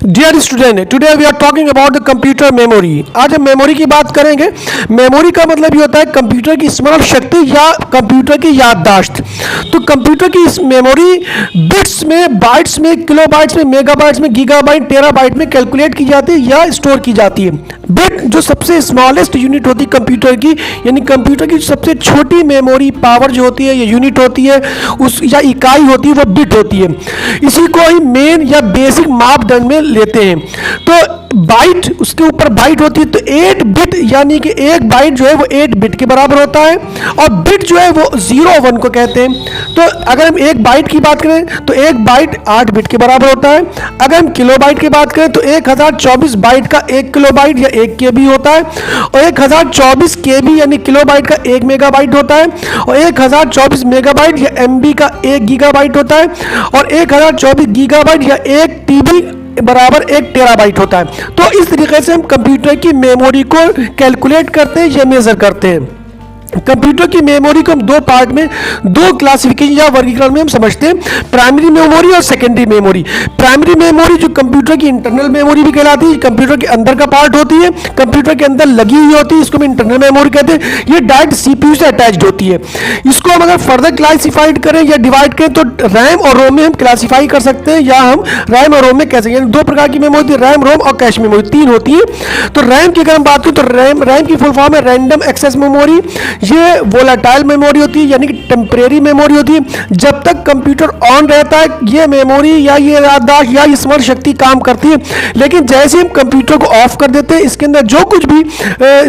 Dear student, today we are talking about the computer memory. आज हम memory की बात करेंगे। मेमोरी का मतलब ये होता है कंप्यूटर की स्मरण शक्ति या कंप्यूटर की याददाश्त। तो कंप्यूटर की इस मेमोरी बिट्स में, बाइट्स में, किलोबाइट्स में, मेगाबाइट्स में, गीगाबाइट, टेराबाइट में कैलकुलेट की जाती है या स्टोर की जाती है। बिट जो सबसे स्मॉलेस्ट यूनिट होती है कंप्यूटर की, यानी कंप्यूटर की सबसे छोटी मेमोरी पावर जो होती है या यूनिट होती है उस या इकाई होती है, वो बिट होती है। इसी को ही मेन या बेसिक मापदंड में लेते हैं। तो बाइट, उसके ऊपर बाइट होती है, तो 8 बिट यानी कि एक बाइट जो है वो 8 बिट के बराबर होता है, और बिट जो है वो 0 1 को कहते हैं। तो अगर हम एक बाइट की बात करें तो एक बाइट 8 बिट के बराबर होता है। अगर हम किलोबाइट की बात करें तो 1024 बाइट का 1 किलोबाइट या 1 केबी होता है, और 1024 केबी यानी किलोबाइट का 1 मेगाबाइट होता है, और 1024 मेगाबाइट या एमबी का 1 गीगाबाइट होता है, और 1024 गीगाबाइट या 1 टीबी बराबर 1 टेराबाइट होता है। तो इस तरीके से हम कंप्यूटर की मेमोरी को कैलकुलेट करते हैं या मेजर करते हैं। कंप्यूटर की मेमोरी को हम दो पार्ट में, दो क्लासिफिकेशन या वर्गीकरण में हम समझते हैं, प्राइमरी मेमोरी और सेकेंडरी मेमोरी। प्राइमरी मेमोरी जो कंप्यूटर की इंटरनल मेमोरी भी कहलाती है, कंप्यूटर के अंदर का पार्ट होती है, कंप्यूटर के अंदर लगी हुई होती है, इसको हम इंटरनल मेमोरी कहते हैं। ये डायरेक्ट सीपीयू से अटैच्ड होती है। इसको हम अगर फर्दर क्लासिफाइड करें या डिवाइड करें तो रैम और रोम में हम क्लासिफाई कर सकते हैं, या हम रैम और रोम में कह सकते हैं। दो प्रकार की मेमोरी होती है, रैम, रोम और कैश मेमोरी, 3 होती है। तो रैम की अगर हम बात करें तो रैम की फुल फॉर्म है रैंडम एक्सेस मेमोरी। ये वोलेटाइल मेमोरी होती है, यानी कि टेम्परेरी मेमोरी होती है। जब तक कंप्यूटर ऑन रहता है ये मेमोरी या ये याददाश्त या ये स्मरण शक्ति काम करती है, लेकिन जैसे हम कंप्यूटर को ऑफ कर देते हैं, इसके अंदर जो कुछ भी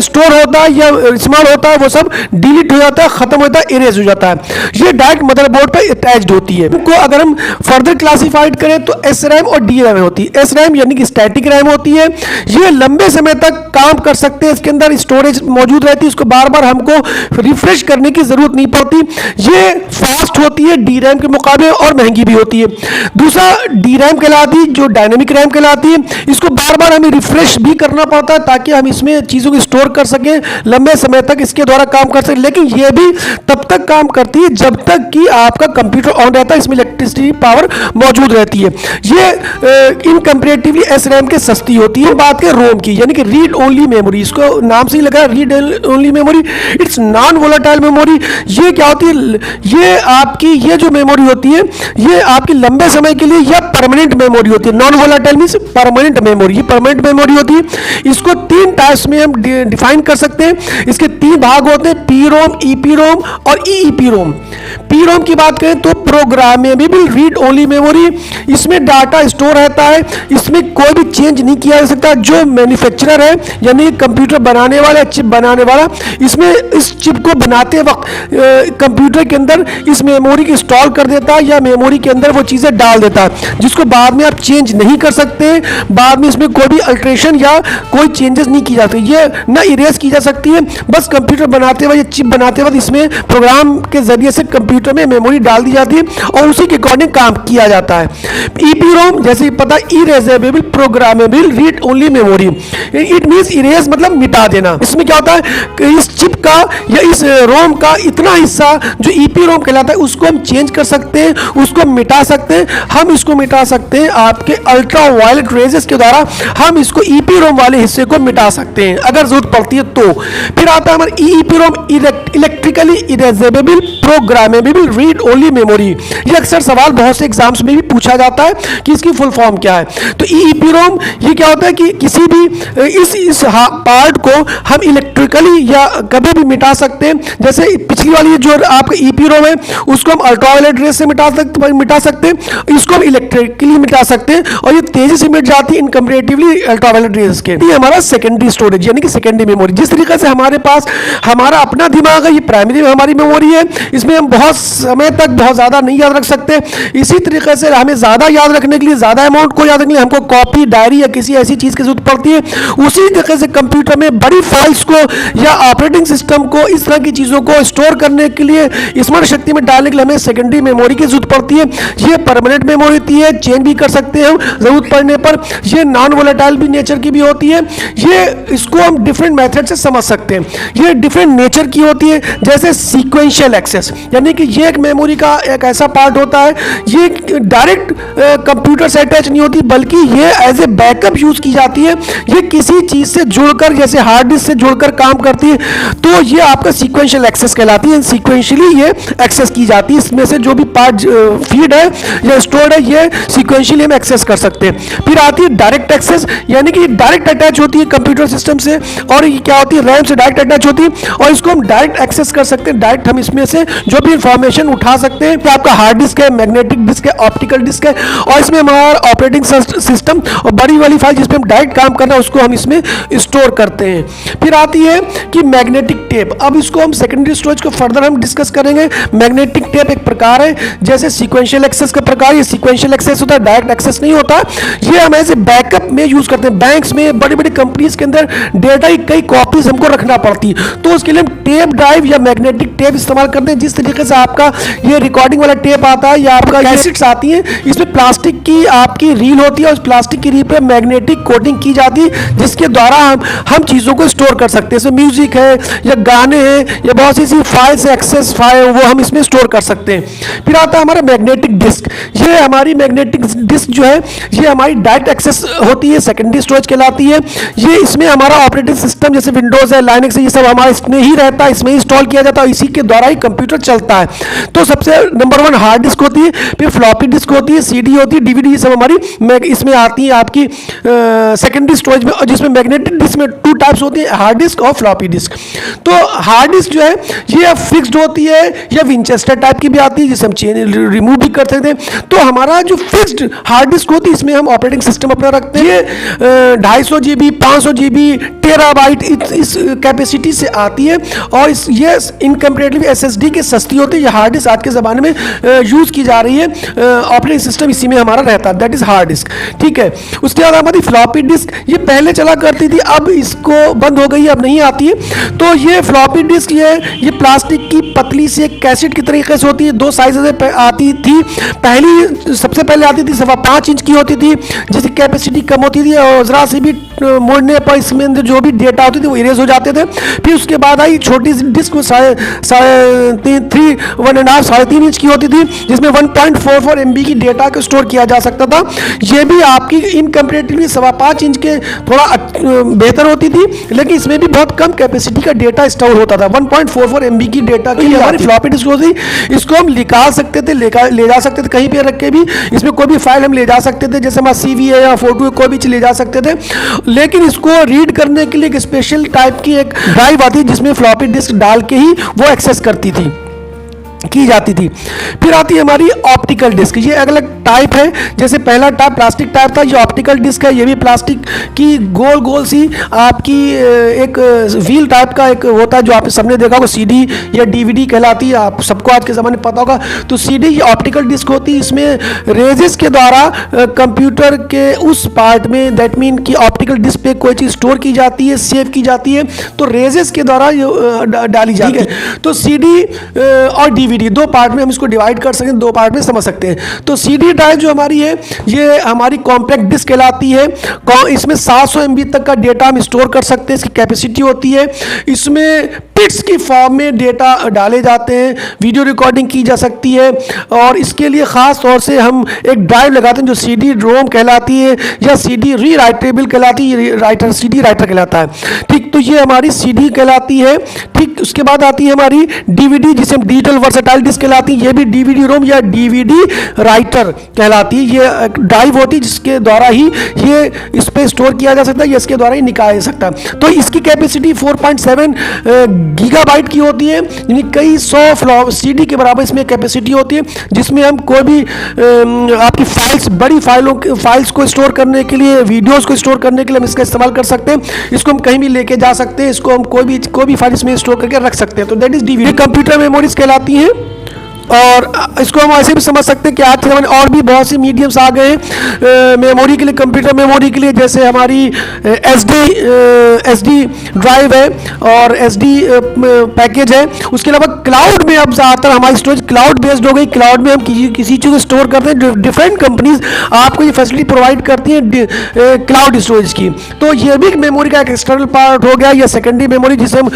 स्टोर होता है या इस्तेमाल होता है वो सब डिलीट हो जाता है, खत्म होता है, इरेज हो जाता है। ये डायरेक्ट मदरबोर्ड पर अटैच्ड होती है। इनको अगर हम फर्दर क्लासिफाइड करें तो एस रैम और डी रैम होती है। एस रैम यानी कि स्टैटिक रैम होती है, ये लंबे समय तक काम कर सकते हैं, इसके अंदर स्टोरेज मौजूद रहती है, इसको बार बार हमको रिफ्रेश करने की जरूरत नहीं पड़ती। ये फास्ट होती है डी रैम के मुकाबले और महंगी भी होती है। दूसरा डी रैम कहलाती है, जो डायनेमिक रैम कहलाती है, इसको बार बार हमें रिफ्रेश भी करना पड़ता है ताकि हम इसमें चीज़ों को स्टोर कर सकें, लंबे समय तक इसके द्वारा काम कर सकें। लेकिन ये भी तब तक काम करती है जब तक कि आपका कंप्यूटर ऑन रहता है, इसमें इलेक्ट्रिसिटी पावर मौजूद रहती है। ये इन कंपेरेटिवली एस रैम के सस्ती होती है। बात करें रोम की, यानी कि रीड ओनली मेमोरी, इसको नाम से ही लगा read only memory, it's non volatile memory. ये क्या होती है, ये आपकी ये जो मेमोरी होती है ये आपकी लंबे समय के लिए या परमानेंट मेमोरी होती है। Non volatile means permanent memory, ये परमानेंट मेमोरी होती है। इसको 3 टाइप्स में हम डिफाइन कर सकते हैं। इसके 3 भाग होते हैं, पी रोम, ईपी रोम और ईईपी रोम। पी रोम की बात करें तो प्रोग्रामेबल रीड ओनली मेमोरी, इसमें डाटा स्टोर रहता है, इसमें कोई भी चेंज नहीं किया जा सकता। जो मैन्युफैक्चरर है यानी कंप्यूटर बनाने वाला, चिप बनाने वाला, इसमें इस चिप को बनाते वक्त कंप्यूटर के अंदर इस मेमोरी को इंस्टॉल कर देता है या मेमोरी के अंदर वो चीज़ें डाल देता है, जिसको बाद में आप चेंज नहीं कर सकते। बाद में इसमें कोई भी अल्ट्रेशन या कोई चेंजेस नहीं की जाती, ये ना इरेज की जा सकती है। बस कंप्यूटर बनाते वक्त, चिप बनाते वक्त इसमें प्रोग्राम के जरिए से कंप्यूटर में मेमोरी डाल दी जाती है और उसी के अकॉर्डिंग काम किया जाता है। ईपी रोम जैसे पता, erasable programmable read only memory, it means erase मतलब मिटा देना। इसमें क्या होता है कि इस चिप का या इस रोम का इतना हिस्सा जो ईपी रोम कहलाता है उसको हम चेंज कर सकते हैं, उसको मिटा सकते हैं। हम इसको मिटा सकते हैं आपके अल्ट्रा वायलेट रेजेस के द्वारा, हम इसको ईपी रोम वाले हिस्से को मिटा सकते हैं अगर जरूरत पड़ती है तो। फिर आता है हमारा EP ROM, electrically erasable programmable read only memory. ये अक्सर सवाल बहुत से एग्जाम्स में भी पूछा जाता है कि इसकी फुल फॉर्म क्या है। तो ईपी रोम ये क्या होता है कि किसी भी इस पार्ट को हम इलेक्ट्रिकली या कभी भी मिटा सकते हैं। जैसे पिछली वाली जो आपका ईपी रोम है उसको हम अल्ट्रावायलेट रेस से मिटा सकते हैं, इसको हम इलेक्ट्रिकली मिटा सकते हैं और ये तेजी से मिट जाती है इन कंपैरेटिवली अल्ट्रावायलेट रेस के। ये हमारा सेकेंडरी स्टोरेज यानी कि सेकेंडरी मेमोरी। जिस तरीके से हमारे पास हमारा अपना दिमाग है, ये प्राइमरी हमारी मेमोरी है, इसमें हम बहुत समय तक बहुत ज़्यादा नहीं याद रख सकते। इसी तरीके से हमें ज़्यादा याद रखने के लिए, ज़्यादा अमाउंट को याद रखने के लिए हमको कॉपी, डायरी या किसी ऐसी चीज़ की जरूरत पड़ती है। उसी तरीके से कंप्यूटर में बड़ी फाइल्स को या ऑपरेटिंग सिस्टम को, इस तरह की चीज़ों को स्टोर करने के लिए, स्मरण शक्ति में डालने के लिए हमें सेकेंडरी मेमोरी की जरूरत पड़ती है। ये परमानेंट मेमोरी होती है, चेंज भी कर सकते हैं हम जरूरत पड़ने पर। ये नॉन वोलेटाइल भी नेचर की भी होती है। ये इसको हम डिफरेंट मेथड से समझ सकते हैं। ये डिफरेंट नेचर की होती है, जैसे सीक्वेंशियल एक्सेस। एक्सेस, यानी कि ये एक मेमोरी का एक ऐसा पार्ट होता है, ये डायरेक्ट कंप्यूटर से अटैच नहीं होती, बल्कि ये एज ए बैकअप यूज की जाती है। ये किसी चीज से जुड़कर, जैसे हार्ड डिस्क से जुड़कर काम करती है, तो ये आपका सीक्वेंशियल एक्सेस कहलाती है। सीक्वेंशियली ये एक्सेस की जाती है, इसमें से जो भी पार्ट फीड है या स्टोर्ड है, ये सीक्वेंशियली हम एक्सेस कर सकते हैं। फिर आती है डायरेक्ट एक्सेस, यानी कि डायरेक्ट अटैच होती है कंप्यूटर सिस्टम से, और ये क्या होती है, रैम से डायरेक्ट अटैच होती है, और इसको हम डायरेक्ट एक्सेस कर सकते हैं। डायरेक्ट हम इसमें से जो भी इंफॉर्मेशन उठा सकते हैं। आपका हार्ड डिस्क है, मैग्नेटिक डिस्क है, ऑप्टिकल डिस्क है, और इसमें हमारा ऑपरेटिंग सिस्टम और बड़ी वाली फाइल जिसपे हम डायरेक्ट काम करना है उसको हम इसमें स्टोर करते हैं। फिर आती है कि मैग्नेटिक टेप। अब इसको हम सेकेंडरी स्टोरेज को फर्दर हम डिस्कस करेंगे। मैग्नेटिक टेप एक प्रकार है, जैसे सीक्वेंशियल एक्सेस का प्रकार, ये सीक्वेंशियल एक्सेस होता है, डायरेक्ट एक्सेस नहीं होता। ये हम ऐसे बैकअप में यूज करते हैं। बैंक्स में, बड़ी बड़ी कंपनीज के अंदर डेटा की कई कॉपीज हमको रखना पड़ती है, तो उसके लिए हम टेप ड्राइव या मैग्नेटिक टेप इस्तेमाल करते हैं। जिस तरीके से आपका ये रिकॉर्डिंग वाला टेप आता है या आपका कैसेट्स आती हैं, इसमें प्लास्टिक की आपकी रील होती है और उस प्लास्टिक की रील पर मैग्नेटिक कोटिंग की जाती है, जिसके द्वारा हम चीज़ों को स्टोर कर सकते हैं। जैसे म्यूजिक है या गाने हैं या बहुत सी फाइल्स, एक्सेस फाइल, वो हम इसमें स्टोर कर सकते हैं। फिर आता है हमारा मैग्नेटिक डिस्क। ये हमारी मैग्नेटिक डिस्क जो है, ये हमारी डायरेक्ट एक्सेस होती है, सेकेंडरी स्टोरेज कहलाती है। ये इसमें हमारा ऑपरेटिंग सिस्टम जैसे विंडोज है, लाइनक्स है, ये सब हमारा इसमें ही रहता है, इसमें ही इंस्टॉल किया जाता है, इसी के द्वारा ही कंप्यूटर चलता है। तो सबसे नंबर 1 हार्ड डिस्क होती है, फिर फ्लॉपी डिस्क होती है, सीडी होती है, डीवीडी, ये सब हमारी इसमें आती है आपकी सेकेंडरी स्टोरेज में। और जिसमें मैग्नेटिक डिस्क में 2 टाइप्स होती है, हार्ड डिस्क और फ्लॉपी डिस्क। तो हार्ड डिस्क जो है ये फिक्स्ड होती है या विंचेस्टर टाइप की भी आती है, जिसे हम रिमूव भी कर सकते हैं। तो हमारा जो फिक्स्ड हार्ड डिस्क होती है, इसमें हम ऑपरेटिंग सिस्टम अपना रखते हैं। ये 250 GB, 500 GB, टेराबाइट इस कैपेसिटी से आती है, और ये इनकम्पेरेटिवली SSD की सस्ती होती है। ये हार्ड डिस्क आज के ज़माने में यूज़ की जा रही है, ऑपरेटिंग सिस्टम इसी में हमारा रहता है, दैट इज़ हार्ड डिस्क। ठीक है, उसके बाद हमारी फ्लॉपी डिस्क, ये पहले चला करती थी, अब इसको बंद हो गई है, अब नहीं आती है। तो ये फ्लॉपी डिस्क ये प्लास्टिक की पतली सी एक कैसेट की तरीके से होती है, 2 साइज से आती थी। पहली सबसे पहले आती थी 5.25 इंच की होती थी, जिसकी कैपेसिटी कम होती थी और ज़रा सी भी मोड़ने पर इसमें अंदर जो भी डेटा होती थी वो इरेज हो जाते थे। फिर उसके बाद आई छोटी सी डिस्क, 3.5 इंच की होती थी, जिसमें 1.44 MB की डेटा को स्टोर किया जा सकता था। ये भी आपकी इनकम्पेरेटिवली 5.25 इंच के थोड़ा बेहतर होती थी, लेकिन इसमें भी बहुत कम कैपेसिटी का डेटा स्टोर होता था। 1.44 MB की डेटा की हमारी फ्लॉपी डिस्क होती, इसको हम निकाल सकते थे, ले जा सकते थे कहीं पे रख के भी। इसमें कोई भी फाइल हम ले जा सकते थे, जैसे हमारा CV है या फोटो है, कोई भी चीज ले जा सकते थे। लेकिन इसको रीड करने के लिए एक स्पेशल टाइप की एक ड्राइव आती है, जिसमें फ्लॉपी डिस्क डाल के ही वो एक्सेस की जाती थी। फिर आती है हमारी ऑप्टिकल डिस्क। ये अलग टाइप है, जैसे पहला टाइप प्लास्टिक टाइप था, ये ऑप्टिकल डिस्क है। ये भी प्लास्टिक की गोल गोल सी आपकी एक व्हील टाइप का एक होता है, जो आप सबने देखा होगा, CD या DVD कहलाती है, आप सबको आज के ज़माने में पता होगा। तो CD ये ऑप्टिकल डिस्क होती है, इसमें रेजेस के द्वारा कंप्यूटर के उस पार्ट में, दैट मीन कि ऑप्टिकल डिस्क पे कोई चीज़ स्टोर की जाती है, सेव की जाती है, तो रेजेस के द्वारा डाली जाती है। तो CD और DVD 2 पार्ट में हम इसको डिवाइड कर सकते हैं, 2 पार्ट में समझ सकते हैं। तो CD ड्राइव जो हमारी है, ये हमारी कॉम्पैक्ट डिस्क कहलाती है। इसमें 700 MB तक का डेटा हम स्टोर कर सकते हैं, इसकी कैपेसिटी होती है। इसमें पिट्स की फॉर्म में डेटा डाले जाते हैं, वीडियो रिकॉर्डिंग की जा सकती है, और इसके लिए ख़ास तौर से हम एक ड्राइव लगाते हैं जो CD रोम कहलाती है या CD री राइटेबल कहलाती है, CD राइटर कहलाता है। ठीक, तो ये हमारी CD कहलाती है। ठीक, उसके बाद आती है हमारी DVD, जिसे हम डिजिटल वर्सेटाइल डिस्क कहलाती है। ये भी DVD रोम या DVD राइटर कहलाती है। ये ड्राइव होती है जिसके द्वारा ही ये इस पर स्टोर किया जा सकता है या इसके द्वारा ही निकाला जा सकता है। तो इसकी कैपेसिटी 4.7 गीगाबाइट की होती है, यानी कई 100 CD के बराबर इसमें कैपेसिटी होती है, जिसमें हम कोई भी आपकी फाइल्स, बड़ी फाइल्स को स्टोर करने के लिए, वीडियोस को स्टोर करने के लिए हम इसका इस्तेमाल कर सकते हैं। इसको हम कहीं भी लेके जा सकते हैं, इसको हम कोई भी फाइल इसमें स्टोर करके रख सकते हैं। तो that is DVD। Computer memories कहलाती हैं। और इसको हम ऐसे भी समझ सकते हैं कि आज के ज़माने और भी बहुत सी मीडियम्स आ गए हैं मेमोरी के लिए, कंप्यूटर मेमोरी के लिए, जैसे हमारी एसडी ड्राइव है और एसडी पैकेज है। उसके अलावा क्लाउड में अब ज़्यादातर हमारी स्टोरेज क्लाउड बेस्ड हो गई। क्लाउड में हम किसी चीज़ को स्टोर करते हैं। डिफरेंट कंपनीज आपको ये फैसिलिटी प्रोवाइड करती हैं क्लाउड स्टोरेज की। तो ये भी मेमोरी का एक एक्सटर्नल पार्ट हो गया या सेकेंडरी मेमोरी, जिसे हम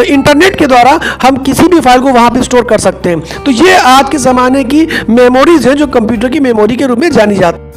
इंटरनेट के द्वारा हम किसी भी फाइल को वहाँ पे स्टोर कर सकते हैं। तो ये आज के ज़माने की मेमोरीज हैं जो कंप्यूटर की मेमोरी के रूप में जानी जाती है।